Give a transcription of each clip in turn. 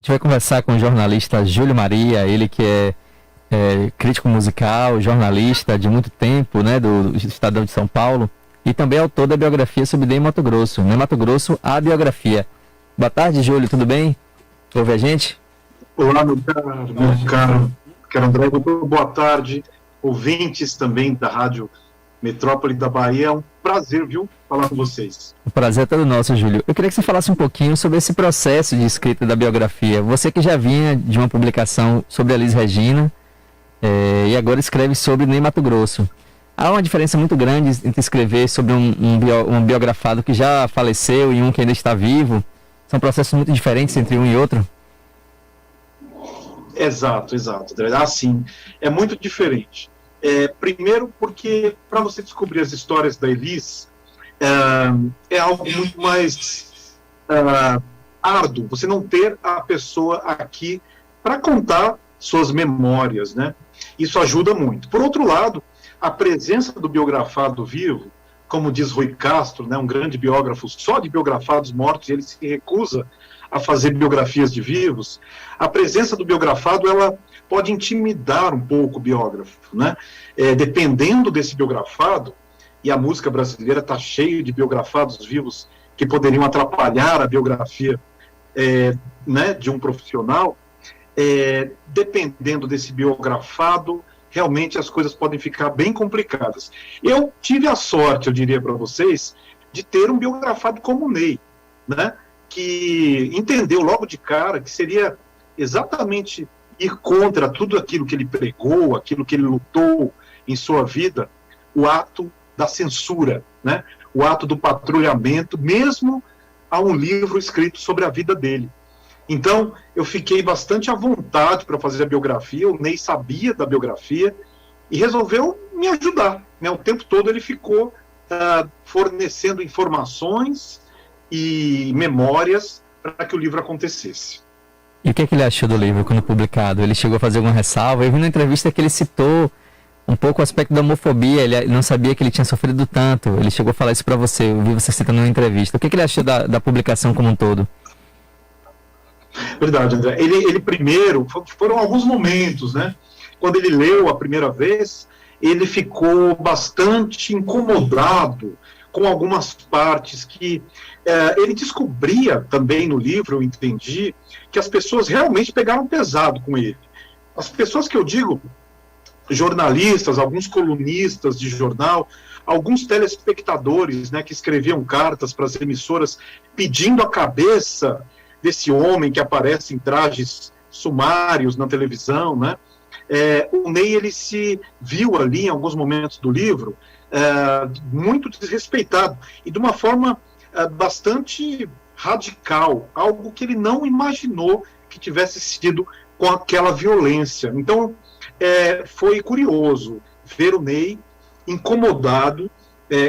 gente vai conversar com o jornalista Júlio Maria, ele que é crítico musical, jornalista de muito tempo, né, do Estadão de São Paulo, e também autor da biografia sobre Ney Matogrosso. Ney Matogrosso, a biografia. Boa tarde, Júlio, tudo bem? Ouve a gente? Olá, meu caro André, boa tarde, ouvintes também da Rádio Metrópole da Bahia. É um prazer, falar com vocês. O prazer é todo nosso, Júlio. Eu queria que você falasse um pouquinho sobre esse processo de escrita da biografia. Você que já vinha de uma publicação sobre a Elis Regina, e agora escreve sobre Ney Matogrosso. Há uma diferença muito grande entre escrever sobre um biografado que já faleceu e um que ainda está vivo. São processos muito diferentes entre um e outro? Exato, André. Assim, é muito diferente. Primeiro porque, para você descobrir as histórias da Elis, é algo muito mais árduo, você não ter a pessoa aqui para contar suas memórias, né? Isso ajuda muito. Por outro lado, a presença do biografado vivo, como diz Rui Castro, né, um grande biógrafo só de biografados mortos, ele se recusa a fazer biografias de vivos. A presença do biografado, ela pode intimidar um pouco o biógrafo, né? Dependendo desse biografado, e a música brasileira está cheia de biografados vivos que poderiam atrapalhar a biografia né, de um profissional, dependendo desse biografado, realmente as coisas podem ficar bem complicadas. Eu tive a sorte, eu diria para vocês, de ter um biografado como o Ney, né, que entendeu logo de cara que seria exatamente ir contra tudo aquilo que ele pregou, aquilo que ele lutou em sua vida, o ato da censura, né, o ato do patrulhamento, mesmo a um livro escrito sobre a vida dele. Então, eu fiquei bastante à vontade para fazer a biografia, o Ney sabia da biografia e resolveu me ajudar, né? O tempo todo ele ficou fornecendo informações e memórias para que o livro acontecesse. E o que ele achou do livro quando publicado? Ele chegou a fazer alguma ressalva? Eu vi na entrevista que ele citou um pouco o aspecto da homofobia, ele não sabia que ele tinha sofrido tanto, ele chegou a falar isso para você, eu vi você citando numa entrevista. O que ele achou da publicação como um todo? Verdade, André. Ele primeiro, foram alguns momentos, né? Quando ele leu a primeira vez, ele ficou bastante incomodado com algumas partes que ele descobria também no livro, eu entendi, que as pessoas realmente pegaram pesado com ele. As pessoas que eu digo, jornalistas, alguns colunistas de jornal, alguns telespectadores, né, que escreviam cartas para as emissoras pedindo a cabeça desse homem que aparece em trajes sumários na televisão, né? O Ney, ele se viu ali em alguns momentos do livro muito desrespeitado e de uma forma bastante radical, algo que ele não imaginou que tivesse sido com aquela violência. Então, foi curioso ver o Ney incomodado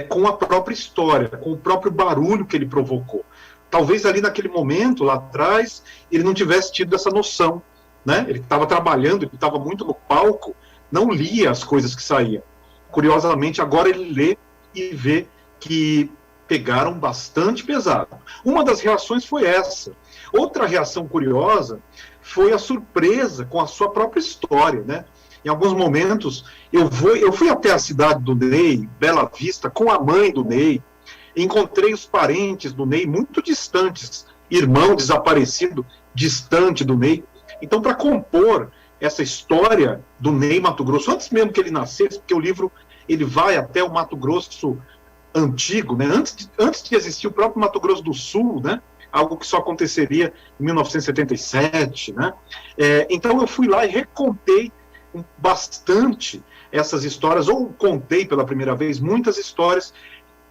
com a própria história, com o próprio barulho que ele provocou. Talvez ali naquele momento, lá atrás, ele não tivesse tido essa noção, né? Ele estava trabalhando, ele estava muito no palco, não lia as coisas que saíam. Curiosamente, agora ele lê e vê que pegaram bastante pesado. Uma das reações foi essa. Outra reação curiosa foi a surpresa com a sua própria história, né? Em alguns momentos, eu fui até a cidade do Ney, Bela Vista, com a mãe do Ney, encontrei os parentes do Ney muito distantes, irmão desaparecido, distante do Ney. Então, para compor essa história do Ney Matogrosso, antes mesmo que ele nascesse, porque o livro ele vai até o Mato Grosso antigo, né? Antes de existir o próprio Mato Grosso do Sul, né? Algo que só aconteceria em 1977, né? Então eu fui lá e recontei bastante essas histórias, ou contei pela primeira vez muitas histórias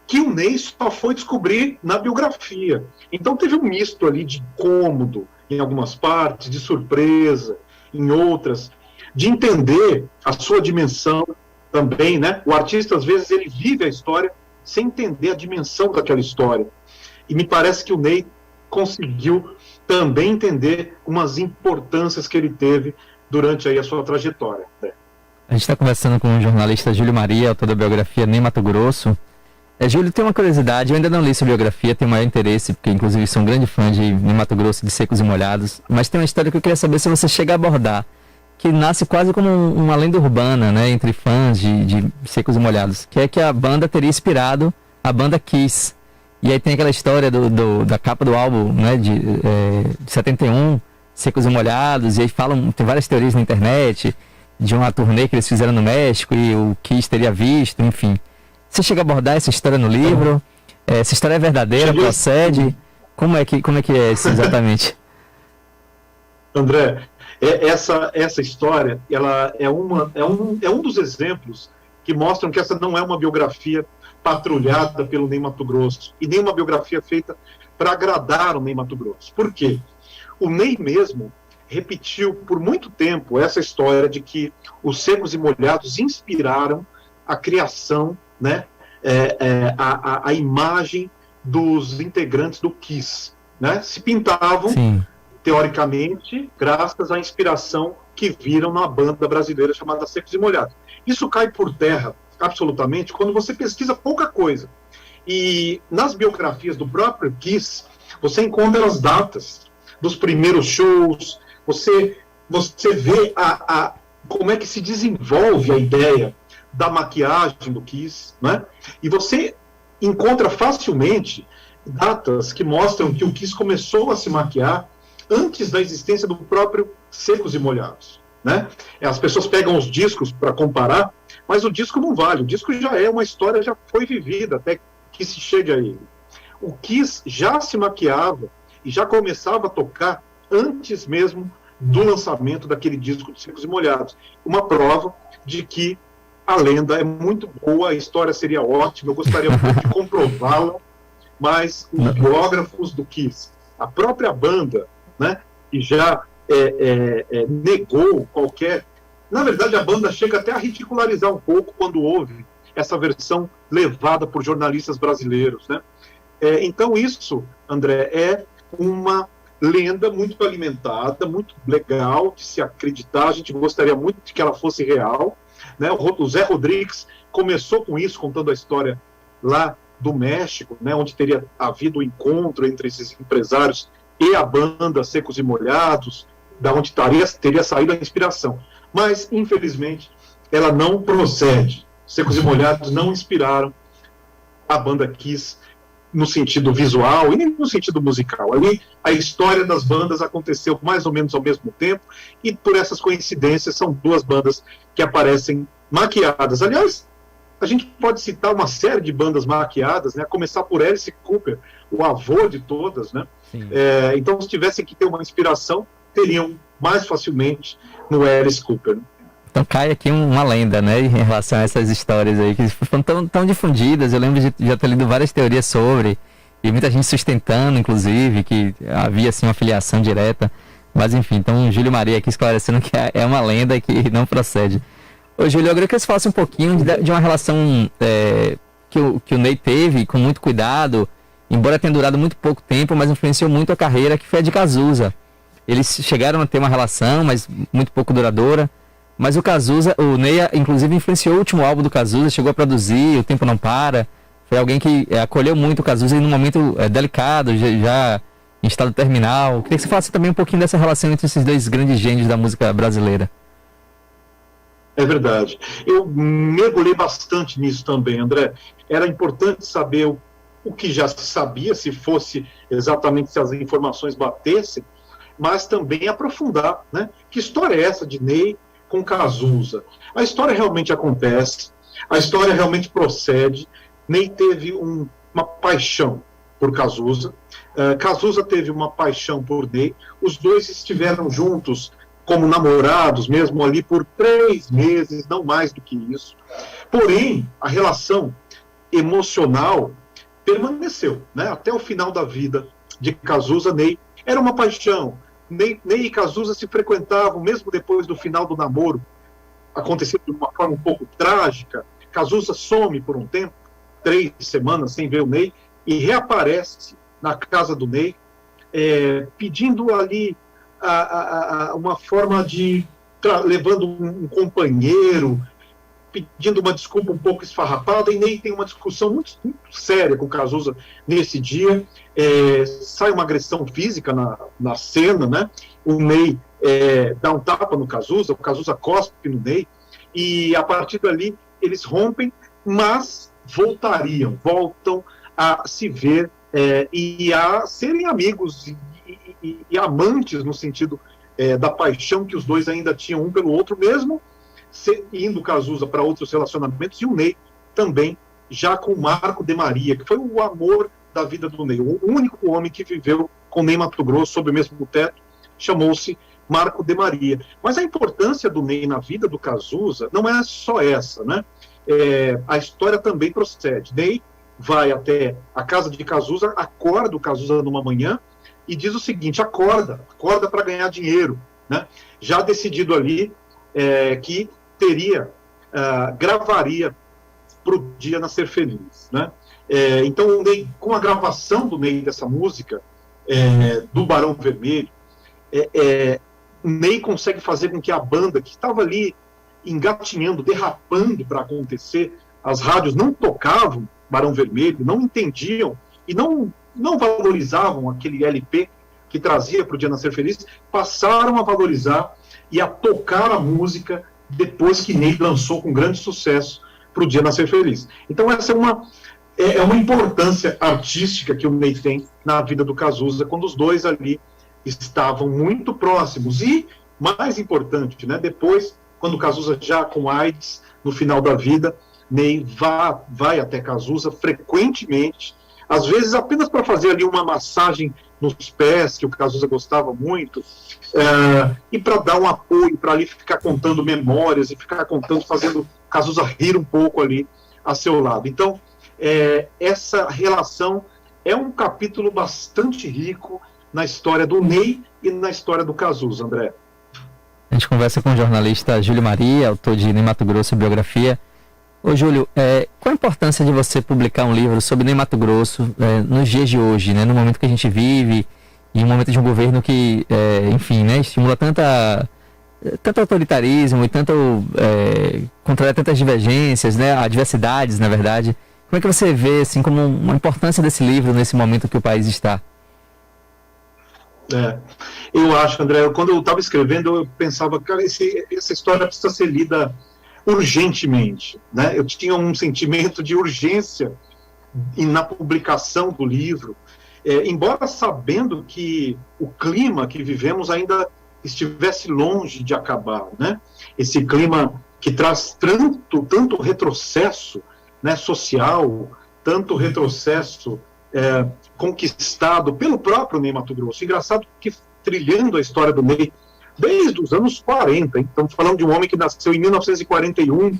que o Ney só foi descobrir na biografia. Então teve um misto ali de incômodo em algumas partes, de surpresa em outras, de entender a sua dimensão também, né? O artista, às vezes, ele vive a história sem entender a dimensão daquela história. E me parece que o Ney conseguiu também entender umas importâncias que ele teve durante aí a sua trajetória, né? A gente está conversando com o jornalista Júlio Maria, autor da biografia Ney Matogrosso. Júlio, tem uma curiosidade, eu ainda não li sua biografia, tenho maior interesse, porque inclusive sou um grande fã de Mato Grosso, de Secos e Molhados, mas tem uma história que eu queria saber se você chega a abordar, que nasce quase como uma lenda urbana, né, entre fãs de Secos e Molhados, que é que a banda teria inspirado a banda Kiss. E aí tem aquela história da capa do álbum, né, de 71, Secos e Molhados, e aí tem várias teorias na internet de uma turnê que eles fizeram no México e o Kiss teria visto, enfim. Você chega a abordar essa história no livro? Essa história é verdadeira, procede? Como é que é isso exatamente? André, essa história, ela é um dos exemplos que mostram que essa não é uma biografia patrulhada pelo Ney Matogrosso, e nem uma biografia feita para agradar o Ney Matogrosso. Por quê? O Ney mesmo repetiu por muito tempo essa história de que os Secos e Molhados inspiraram a criação, né, a imagem dos integrantes do Kiss, né? Se pintavam, sim, teoricamente, graças à inspiração que viram na banda brasileira chamada Secos e Molhados. Isso cai por terra, absolutamente, quando você pesquisa pouca coisa. E nas biografias do próprio Kiss, você encontra as datas dos primeiros shows, você vê como é que se desenvolve a ideia da maquiagem do Kiss, né? E você encontra facilmente datas que mostram que o Kiss começou a se maquiar antes da existência do próprio Secos e Molhados, né? As pessoas pegam os discos para comparar, mas o disco não vale, o disco já é uma história, já foi vivida até que se chegue a ele. O Kiss já se maquiava e já começava a tocar antes mesmo do lançamento daquele disco dos Secos e Molhados. Uma prova de que a lenda é muito boa, a história seria ótima, eu gostaria muito de comprová-la, mas os biógrafos do Kiss, a própria banda, né, que já negou qualquer... Na verdade, a banda chega até a ridicularizar um pouco quando ouve essa versão levada por jornalistas brasileiros, né? Então isso, André, é uma lenda muito alimentada, muito legal de se acreditar, a gente gostaria muito de que ela fosse real, né? O Zé Rodrigues começou com isso, contando a história lá do México, né, onde teria havido o encontro entre esses empresários e a banda Secos e Molhados, da onde teria saído a inspiração. Mas, infelizmente, ela não procede. Secos e Molhados não inspiraram a banda Kiss no sentido visual e nem no sentido musical. Ali, a história das bandas aconteceu mais ou menos ao mesmo tempo, e por essas coincidências são duas bandas que aparecem maquiadas. Aliás, a gente pode citar uma série de bandas maquiadas, né? A começar por Alice Cooper, o avô de todas, né? Então, se tivessem que ter uma inspiração, teriam mais facilmente no Alice Cooper. Então cai aqui uma lenda, né, em relação a essas histórias aí, que foram tão difundidas. Eu lembro de já ter lido várias teorias sobre, e muita gente sustentando, inclusive, que havia assim uma filiação direta. Mas enfim, então o Júlio Maria aqui esclarecendo que é uma lenda que não procede. Ô Júlio, eu queria que você falasse um pouquinho de uma relação que o Ney teve com muito cuidado, embora tenha durado muito pouco tempo, mas influenciou muito a carreira, que foi a de Cazuza. Eles chegaram a ter uma relação, mas muito pouco duradoura. Mas o Ney, inclusive, influenciou o último álbum do Cazuza, chegou a produzir O Tempo Não Para. Foi alguém que acolheu muito o Cazuza em um momento delicado, já em estado terminal. Queria que você falasse também um pouquinho dessa relação entre esses dois grandes gênios da música brasileira. É verdade. Eu mergulhei bastante nisso também, André. Era importante saber o que já se sabia, se fosse exatamente, se as informações batessem, mas também aprofundar, né? Que história é essa de Ney com Cazuza? A história realmente acontece, a história realmente procede. Ney teve uma paixão por Cazuza, Cazuza teve uma paixão por Ney, os dois estiveram juntos como namorados, mesmo ali por 3 meses, não mais do que isso. Porém, a relação emocional permaneceu, né? Até o final da vida de Cazuza. Ney era uma paixão. Ney e Cazuza se frequentavam, mesmo depois do final do namoro. Aconteceu de uma forma um pouco trágica. Cazuza some por um tempo, 3 semanas sem ver o Ney, e reaparece na casa do Ney, pedindo ali uma forma de... levando um companheiro, pedindo uma desculpa um pouco esfarrapada, e Ney tem uma discussão muito, muito séria com o Cazuza nesse dia. Sai uma agressão física na cena, né? O Ney dá um tapa no Cazuza, o Cazuza cospe no Ney, e a partir dali eles rompem, mas voltam a se ver e a serem amigos e amantes, no sentido da paixão que os dois ainda tinham um pelo outro, mesmo indo Cazuza para outros relacionamentos, e o Ney também, já com o Marco de Maria, que foi o amor da vida do Ney. O único homem que viveu com Ney Matogrosso sob o mesmo teto chamou-se Marco de Maria. Mas a importância do Ney na vida do Cazuza não é só essa, né? A história também procede. Ney vai até a casa de Cazuza, acorda o Cazuza numa manhã e diz o seguinte: acorda para ganhar dinheiro, né? Já decidido ali que gravaria para o Dia Nascer Feliz, né? Então, o Ney, com a gravação do Ney dessa música, do Barão Vermelho, Ney consegue fazer com que a banda, que estava ali engatinhando, derrapando para acontecer, as rádios não tocavam Barão Vermelho, não entendiam e não valorizavam aquele LP que trazia para o Dia Nascer Feliz, passaram a valorizar e a tocar a música depois que Ney lançou com grande sucesso para o Dia Nascer Feliz. Então essa é uma importância artística que o Ney tem na vida do Cazuza, quando os dois ali estavam muito próximos. E, mais importante, né, depois, quando o Cazuza já com AIDS, no final da vida, Ney vai até Cazuza frequentemente, às vezes apenas para fazer ali uma massagem nos pés, que o Cazuza gostava muito, e para dar um apoio, para ali ficar contando memórias, e ficar contando, fazendo Cazuza rir um pouco ali a seu lado. Então, essa relação é um capítulo bastante rico na história do Ney e na história do Cazuza, André. A gente conversa com o jornalista Júlio Maria, autor de Ney Matogrosso, biografia. Ô Júlio, qual a importância de você publicar um livro sobre Ney Matogrosso nos dias de hoje, né, no momento que a gente vive, e um momento de um governo que, enfim, né, estimula tanto autoritarismo e controla tantas divergências, né, adversidades, na verdade. Como é que você vê, assim, como uma importância desse livro nesse momento que o país está? Eu acho, André, quando eu estava escrevendo, eu pensava, cara, essa história precisa ser lida urgentemente, né? Eu tinha um sentimento de urgência na publicação do livro, embora sabendo que o clima que vivemos ainda estivesse longe de acabar, né? Esse clima que traz tanto retrocesso, né, social, tanto retrocesso conquistado pelo próprio Ney Matogrosso. Engraçado que, trilhando a história do Ney desde os anos 40, estamos falando de um homem que nasceu em 1941,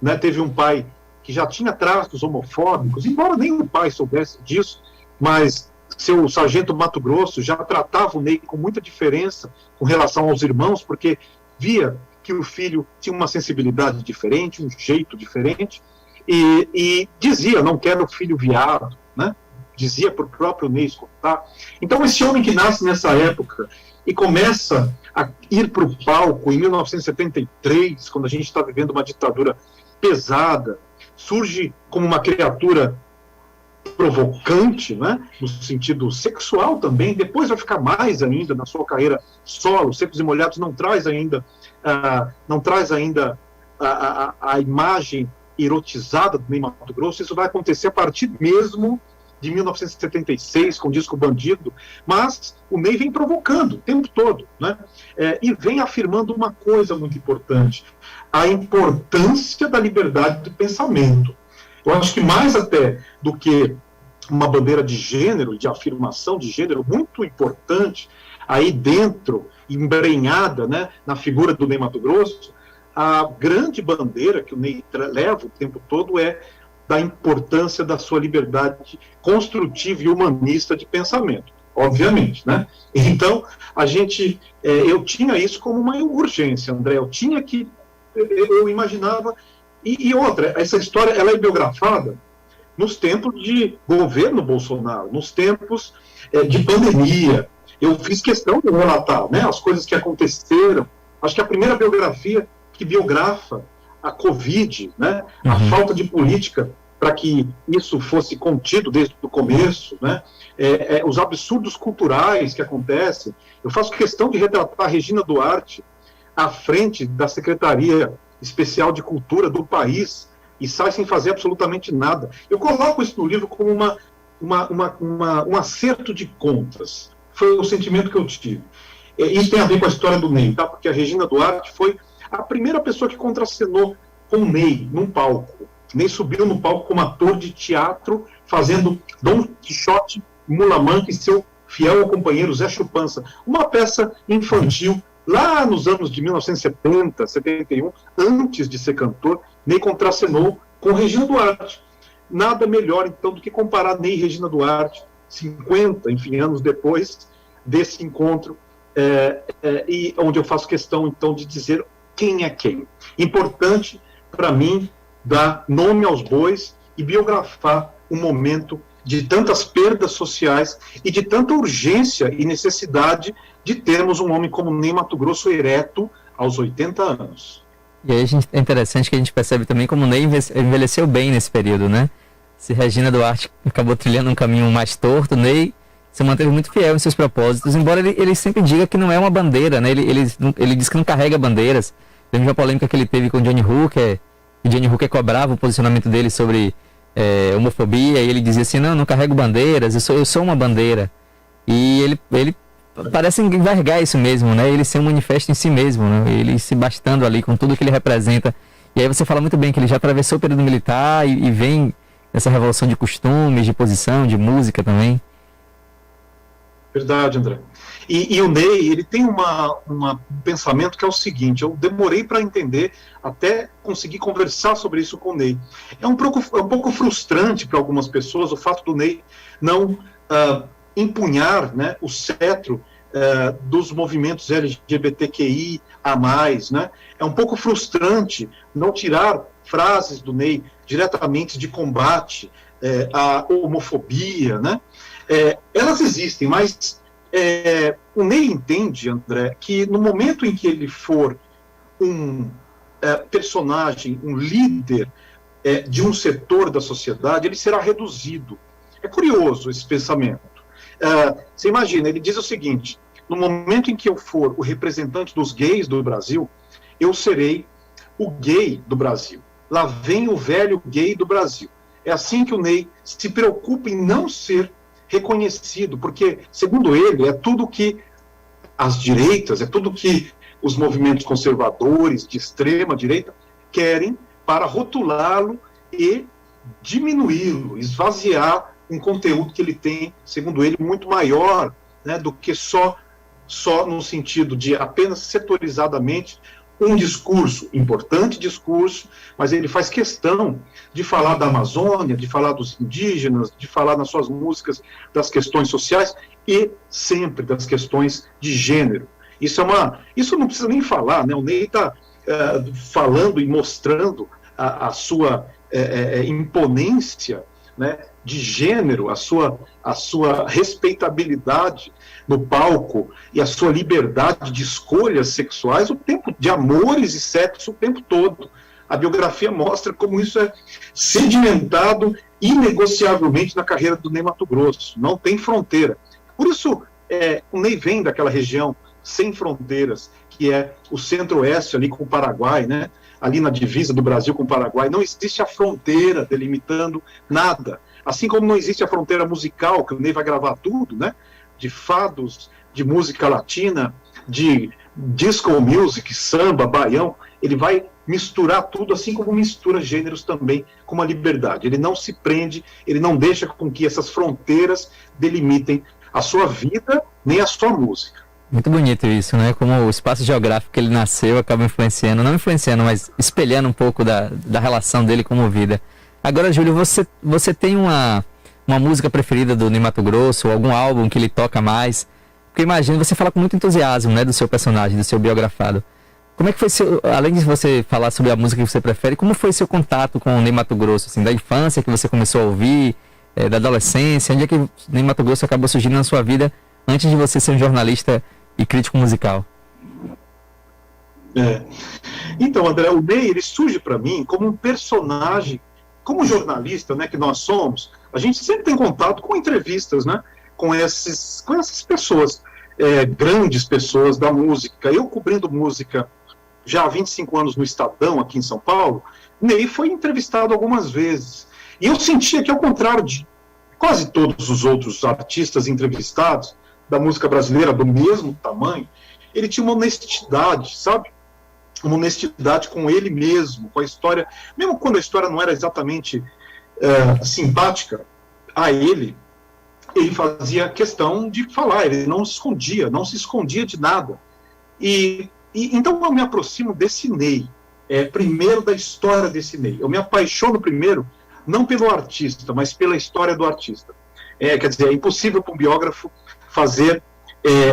né, teve um pai que já tinha traços homofóbicos, embora nem o pai soubesse disso, mas seu sargento Mato Grosso já tratava o Ney com muita diferença com relação aos irmãos, porque via que o filho tinha uma sensibilidade diferente, um jeito diferente, e dizia: não quero filho viado, né? Dizia para o próprio Ney escutar. Então, esse homem que nasce nessa época e começa a ir para o palco em 1973, quando a gente está vivendo uma ditadura pesada, surge como uma criatura provocante, né, no sentido sexual também, depois vai ficar mais ainda na sua carreira solo. Secos e Molhados não traz ainda a imagem erotizada do Ney Matogrosso. Isso vai acontecer a partir mesmo de 1976, com o disco Bandido, mas o Ney vem provocando o tempo todo, né? E vem afirmando uma coisa muito importante: a importância da liberdade de pensamento. Eu acho que mais até do que uma bandeira de gênero, de afirmação de gênero, muito importante, aí dentro, embrenhada, né, na figura do Ney Matogrosso, a grande bandeira que o Ney leva o tempo todo é da importância da sua liberdade construtiva e humanista de pensamento, obviamente, né? Então, eu tinha isso como uma urgência, André, eu imaginava, e outra, essa história, ela é biografada nos tempos de governo Bolsonaro, nos tempos de pandemia. Eu fiz questão de relatar, né, as coisas que aconteceram. Acho que a primeira biografia que biografa a Covid, né, a falta de política para que isso fosse contido desde o começo, né, os absurdos culturais que acontecem. Eu faço questão de retratar a Regina Duarte à frente da Secretaria Especial de Cultura do país e sai sem fazer absolutamente nada. Eu coloco isso no livro como um acerto de contas. Foi o sentimento que eu tive. Isso tem a ver com a história do Ney, tá? Porque a Regina Duarte foi a primeira pessoa que contracenou com o Ney num palco. Ney subiu no palco como ator de teatro, fazendo Dom Quixote, Mulamanca e seu fiel companheiro Zé Chupança. Uma peça infantil, lá nos anos de 1970, 71, antes de ser cantor, Ney contracenou com Regina Duarte. Nada melhor, então, do que comparar Ney e Regina Duarte, 50, enfim, anos depois desse encontro, e onde eu faço questão, então, de dizer quem é quem. Importante, para mim, dar nome aos bois e biografar um momento de tantas perdas sociais e de tanta urgência e necessidade de termos um homem como Ney Matogrosso ereto aos 80 anos. E aí é interessante que a gente percebe também como Ney envelheceu bem nesse período, né? Se Regina Duarte acabou trilhando um caminho mais torto, Ney se manteve muito fiel em seus propósitos, embora ele sempre diga que não é uma bandeira, né? Ele diz que não carrega bandeiras. Teve uma polêmica que ele teve com Johnny Hooker, e Johnny Hooker cobrava o posicionamento dele sobre homofobia, e ele dizia assim, não carrego bandeiras, eu sou uma bandeira. E ele parece envergar isso mesmo, né? Ele ser um manifesto em si mesmo, né? Ele se bastando ali com tudo que ele representa. E aí você fala muito bem que ele já atravessou o período militar e vem essa revolução de costumes, de posição, de música Verdade, André. E o Ney, ele tem um pensamento que é o seguinte, eu demorei para entender, até conseguir conversar sobre isso com o Ney. É um pouco frustrante para algumas pessoas o fato do Ney não empunhar, né, o cetro dos movimentos LGBTQI a mais, né? É um pouco frustrante não tirar frases do Ney diretamente de combate à homofobia, né? Elas existem, mas o Ney entende, André, que no momento em que ele for um personagem, um líder de um setor da sociedade, ele será reduzido. É curioso esse pensamento. Você imagina, ele diz o seguinte, no momento em que eu for o representante dos gays do Brasil, eu serei o gay do Brasil. Lá vem o velho gay do Brasil. É assim que o Ney se preocupa em não ser reconhecido, porque, segundo ele, é tudo que as direitas, é tudo que os movimentos conservadores, de extrema direita, querem para rotulá-lo e diminuí-lo, esvaziar um conteúdo que ele tem, segundo ele, muito maior, né, do que só no sentido de apenas setorizadamente um discurso, importante discurso, mas ele faz questão de falar da Amazônia, de falar dos indígenas, de falar nas suas músicas das questões sociais e sempre das questões de gênero. Isso não precisa nem falar, né? O Ney está falando e mostrando a sua imponência, né, de gênero, a sua respeitabilidade no palco e a sua liberdade de escolhas sexuais, o tempo de amores e sexo o tempo todo. A biografia mostra como isso é sedimentado inegociavelmente na carreira do Ney Matogrosso. Não tem fronteira. Por isso, o Ney vem daquela região sem fronteiras, que é o centro-oeste ali com o Paraguai, né? Ali na divisa do Brasil com o Paraguai. Não existe a fronteira delimitando nada. Assim como não existe a fronteira musical, que o Ney vai gravar tudo, né? De fados, de música latina, de disco music, samba, baião, ele vai misturar tudo, assim como mistura gêneros também com uma liberdade. Ele não se prende, ele não deixa com que essas fronteiras delimitem a sua vida, nem a sua música. Muito bonito isso, né? Como o espaço geográfico que ele nasceu acaba influenciando, não influenciando, mas espelhando um pouco da relação dele com a vida. Agora, Júlio, você tem uma música preferida do Ney Matogrosso, ou algum álbum que ele toca mais? Porque imagina, você fala com muito entusiasmo, né, do seu personagem, do seu biografado. Como é que foi além de você falar sobre a música que você prefere, como foi seu contato com o Ney Matogrosso, assim, da infância que você começou a ouvir, da adolescência, onde é que o Ney Matogrosso acabou surgindo na sua vida antes de você ser um jornalista e crítico musical? É. Então, André, o Ney, ele surge para mim como um personagem, como jornalista, né, que nós somos, a gente sempre tem contato com entrevistas, né, com essas pessoas, grandes pessoas da música. Eu cobrindo música já há 25 anos no Estadão, aqui em São Paulo, Ney foi entrevistado algumas vezes. E eu sentia que, ao contrário de quase todos os outros artistas entrevistados da música brasileira, do mesmo tamanho, ele tinha uma honestidade, sabe? Uma honestidade com ele mesmo, com a história, mesmo quando a história não era exatamente simpática a ele fazia questão de falar, ele não se escondia de nada. E então eu me aproximo desse Ney, primeiro da história desse Ney. Eu me apaixono primeiro, não pelo artista, mas pela história do artista. Quer dizer, é impossível para um biógrafo fazer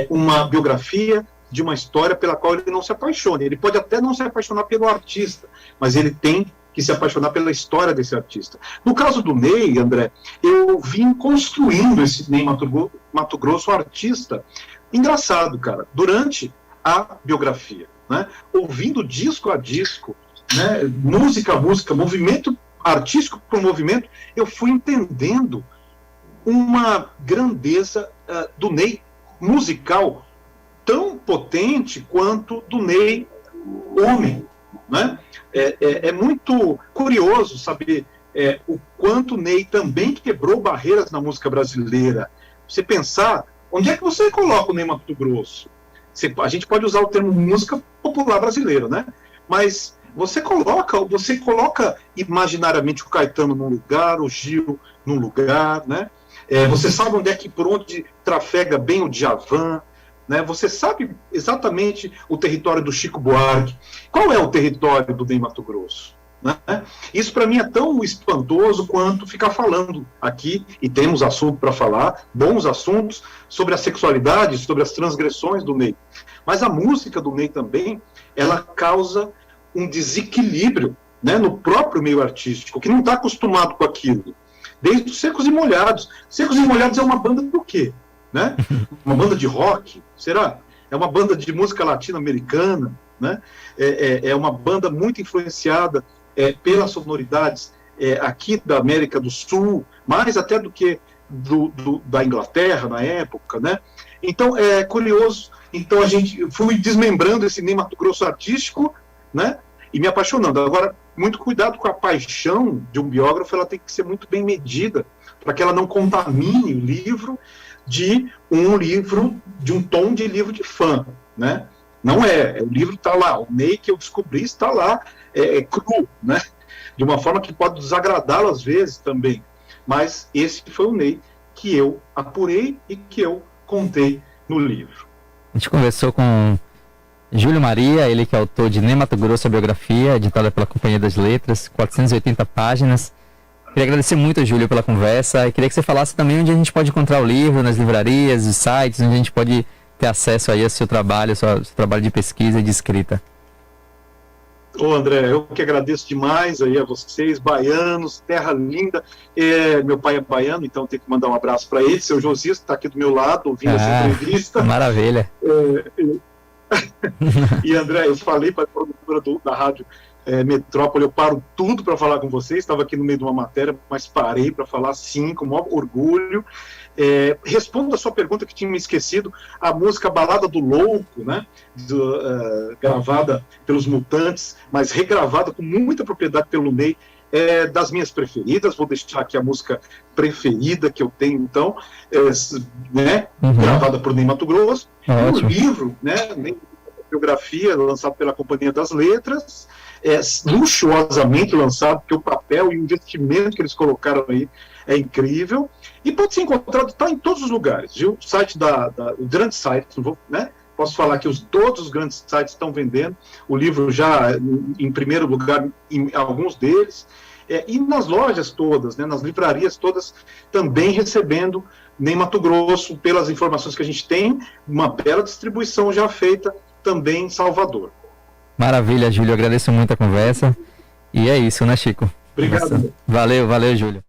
uma biografia de uma história pela qual ele não se apaixone. Ele pode até não se apaixonar pelo artista, mas ele tem que se apaixonar pela história desse artista. No caso do Ney, André, eu vim construindo esse Ney Mato Grosso artista. Engraçado, cara, durante a biografia, né? Ouvindo disco a disco, né? Música a música, movimento artístico por movimento, eu fui entendendo uma grandeza do Ney musical tão potente quanto do Ney homem, né? É muito curioso saber o quanto o Ney também quebrou barreiras na música brasileira. Você pensar, onde é que você coloca o Ney Mato Grosso? A gente pode usar o termo música popular brasileira, né? Mas você coloca imaginariamente o Caetano num lugar, o Gil num lugar, né? Você sabe por onde trafega bem o Djavan, né? Você sabe exatamente o território do Chico Buarque. Qual é o território do Ney Mato Grosso? Né? Isso para mim é tão espantoso quanto ficar falando aqui, e temos assunto para falar, bons assuntos, sobre a sexualidade, sobre as transgressões do Ney. Mas a música do Ney também, ela causa um desequilíbrio, né, no próprio meio artístico, que não está acostumado com aquilo. Desde os Secos e Molhados. Secos e Molhados é uma banda do quê? Né? Uma banda de rock, será? É uma banda de música latino-americana, né? É uma banda muito influenciada pelas sonoridades aqui da América do Sul, mais até do que da Inglaterra na época, né? Então é curioso. Então a gente fui desmembrando esse Ney Mato Grosso artístico, né? E me apaixonando. Agora, muito cuidado com a paixão de um biógrafo, ela tem que ser muito bem medida para que ela não contamine o livro de um tom de livro de fã, né? Não o livro está lá, o Ney que eu descobri está lá, cru, né? De uma forma que pode desagradá-lo às vezes também, mas esse foi o Ney que eu apurei e que eu contei no livro. A gente conversou com Júlio Maria, ele que é autor de Ney Mato Grosso, a biografia, editada pela Companhia das Letras, 480 páginas. Queria agradecer muito, Júlio, pela conversa e queria que você falasse também onde a gente pode encontrar o livro, nas livrarias, os sites, onde a gente pode ter acesso aí ao seu trabalho, seu trabalho de pesquisa e de escrita. Ô André, eu que agradeço demais aí a vocês, baianos, terra linda. Meu pai é baiano, então tenho que mandar um abraço para ele, seu Josias, que está aqui do meu lado, ouvindo essa entrevista. Maravilha. E André, eu falei para a produtora da rádio Metrópole, eu paro tudo para falar com vocês, estava aqui no meio de uma matéria, mas parei para falar sim, com o maior orgulho. Respondo a sua pergunta que tinha me esquecido, a música Balada do Louco, né, gravada pelos Mutantes, mas regravada com muita propriedade pelo Ney, das minhas preferidas. Vou deixar aqui a música preferida que eu tenho, então, né, gravada por Ney Mato Grosso. O livro, né, biografia lançado pela Companhia das Letras, luxuosamente lançado, porque o papel e o investimento que eles colocaram aí é incrível, e pode ser encontrado, está em todos os lugares, viu? O site o grande site, não vou, né? Posso falar que todos os grandes sites estão vendendo, o livro já em primeiro lugar em alguns deles, e nas lojas todas, né, nas livrarias todas, também recebendo Ney Mato Grosso, pelas informações que a gente tem, uma bela distribuição já feita também em Salvador. Maravilha, Júlio, agradeço muito a conversa, e é isso, né, Chico? Obrigado. Valeu, Júlio.